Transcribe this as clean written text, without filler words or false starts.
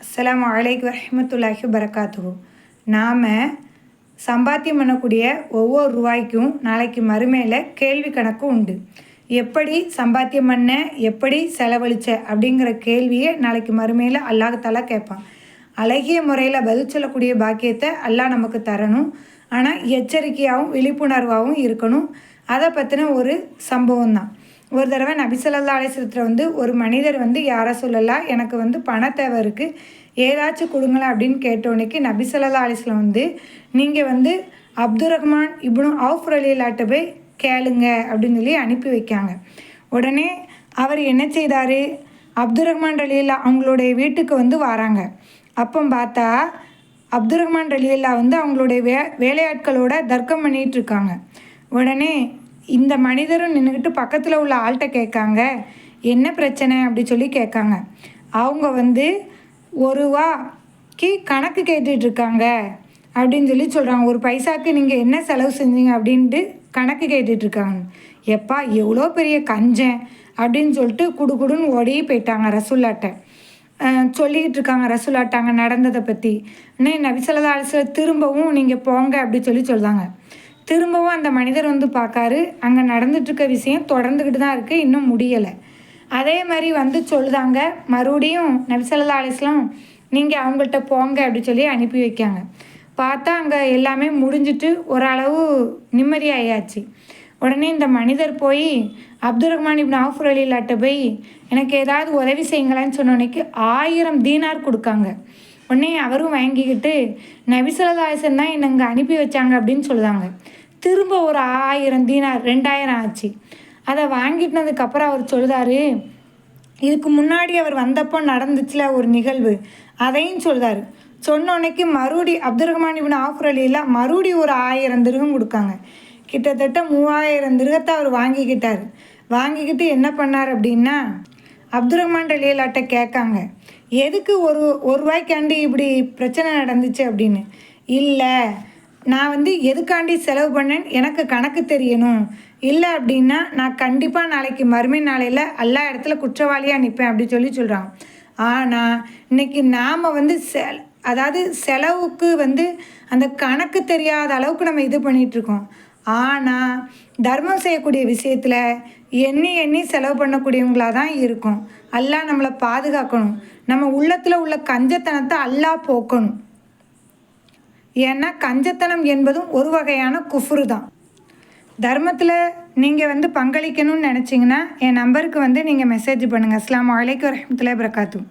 அஸ்ஸலாமு அலைக்கும் வரஹ்மத்துல்லாஹி வபரகாத்துஹு. நாம் சம்பாத்தியம் பண்ணக்கூடிய ஒவ்வொரு ரூபாய்க்கும் நாளைக்கு மறுமையில் கேள்வி கணக்கு உண்டு. எப்படி சம்பாத்தியம் பண்ண, எப்படி செலவழிச்ச அப்படிங்கிற கேள்வியை நாளைக்கு மறுமையில் அல்லாஹ் தஆலா கேட்பான். அழகிய முறையில் பதில் சொல்லக்கூடிய பாக்கியத்தை அல்லாஹ் நமக்கு தரணும். ஆனால் எச்சரிக்கையாகவும் விழிப்புணர்வாகவும் இருக்கணும். அதை பற்றின ஒரு சம்பவம் தான். ஒரு தடவை நபி ஸல்லல்லாஹு அலைஹி வஸல்லம் ஒரு மனிதர் யா ரசூலல்லாஹ், எனக்கு பண தேவை இருக்குது, ஏதாச்சும் கொடுங்களேன் அப்படின்னு கேட்டோன்னைக்கு நபி ஸல்லல்லாஹு அலைஹி வஸல்லம் நீங்கள் அப்துர் ரஹ்மான் இப்னு அவுஃப் ரலியல்லாஹு போய் கேளுங்க அப்படின்னு சொல்லி அனுப்பி வைக்காங்க. உடனே அவர் என்ன செய்தார், அப்துர் ரஹ்மான் ரலியல்லாஹு அவங்களுடைய வீட்டுக்கு வராங்க. அப்போ பார்த்தா அப்துர் ரஹ்மான் ரலியல்லாஹு அவங்களுடைய வேலையாட்களோட தர்க்கம் பண்ணிகிட்ருக்காங்க. உடனே இந்த மனிதரும் நின்றுக்கிட்டு பக்கத்தில் உள்ள ஆள்கிட்ட கேட்காங்க, என்ன பிரச்சனை அப்படி சொல்லி கேட்காங்க. அவங்க ஒரு ரூபாய்க்கு கணக்கு கேட்டுட்ருக்காங்க அப்படின்னு சொல்லி சொல்கிறாங்க. ஒரு பைசாவுக்கு நீங்கள் என்ன செலவு செஞ்சீங்க அப்படின்ட்டு கணக்கு கேட்டுட்ருக்காங்க. எப்பா எவ்வளோ பெரிய கஞ்சன் அப்படின்னு சொல்லிட்டு குடுன்னு ஓடி போயிட்டாங்க ரசூல்லாட்ட. சொல்லிக்கிட்டு இருக்காங்க ரசூல்லாட்ட அங்கே நடந்ததை பற்றி. இன்னும் நபி ஸல்லல்லாஹு அலைஹி வஸல்லம் திரும்பவும் நீங்கள் போங்க அப்படி சொல்கிறாங்க. திரும்பவும் அந்த மனிதர் பார்க்காரு. அங்கே நடந்துட்டுருக்க விஷயம் தொடர்ந்துக்கிட்டு தான் இருக்குது, இன்னும் முடியலை. அதே மாதிரி சொல்லுதாங்க. மறுபடியும் நபி ஸல்லல்லாஹு அலைஹி வஸல்லம் நீங்கள் அவங்கள்ட்ட போங்க அப்படி சொல்லி அனுப்பி வைக்காங்க. பார்த்தா அங்கே எல்லாமே முடிஞ்சிட்டு ஓரளவு நிம்மதியாயாச்சு. உடனே இந்த மனிதர் போய் அப்துர் ரஹ்மான் இப்னு அவுஃப் ரலியல்லாஹு போய் எனக்கு ஏதாவது உதவி செய்யுங்களான்னு சொன்னோன்னைக்கு 1000 தீனார் கொடுக்காங்க. உடனே அவரும் வாங்கிக்கிட்டு நபி ஸல்லல்லாஹு அலைஹி வஸல்லம் தான் என்னை இங்கே அனுப்பி வச்சாங்க அப்படின்னு சொல்லுதாங்க. திரும்ப ஒரு 1000 தீனார் 2000 ஆச்சு. அதை வாங்கிட்டதுக்கப்புறம் அவர் சொல்லுதாரு, இதுக்கு முன்னாடி அவர் வந்தப்போ நடந்துச்சுல ஒரு நிகழ்வு, அதையும் சொல்லுதாரு. சொன்னோன்னைக்கு அப்துர் ரஹ்மான் இப்னு அவுஃப் ரலியல்லாஹு மறுபடியும் ஒரு 1000 திர்ஹம் கொடுக்காங்க. கிட்டத்தட்ட 3000 திர்ஹத்தை அவர் வாங்கிக்கிட்டார். வாங்கிக்கிட்டு என்ன பண்ணார் அப்படின்னா, அப்துர் ரஹ்மான் ரலியல்லாஹு கேட்காங்க, எதுக்கு ஒரு ரூபாய்க்காண்டி இப்படி பிரச்சனை நடந்துச்சு அப்படின்னு. இல்லை, நான் எதுக்காண்டி செலவு பண்ணேன்னு எனக்கு கணக்கு தெரியணும். இல்லை அப்படின்னா நான் கண்டிப்பாக நாளைக்கு மறுமை நாளையில் எல்லா இடத்துல குற்றவாளியாக நிற்பேன் அப்படி சொல்கிறாங்க. ஆனால் இன்றைக்கி நாம் அதாவது செலவுக்கு அந்த கணக்கு தெரியாத அளவுக்கு நம்ம இது பண்ணிகிட்ருக்கோம். ஆனால் தர்மம் செய்யக்கூடிய விஷயத்தில் எண்ணி செலவு பண்ணக்கூடியவங்களாக தான் இருக்கும். அல்லாஹ் நம்மளை பாதுகாக்கணும். நம்ம உள்ளத்தில் உள்ள கஞ்சத்தனத்தை அல்லாஹ் போக்கணும். ஏன்னா கஞ்சத்தனம் என்பதும் ஒரு வகையான குஃப்ரு தான். தர்மத்தில் நீங்கள் பங்களிக்கணும்னு நினச்சிங்கன்னா என் நம்பருக்கு நீங்கள் மெசேஜ் பண்ணுங்கள். அஸ்ஸலாமு அலைக்கும் வரஹ்மத்துல்லாஹி வபரகாத்துஹு.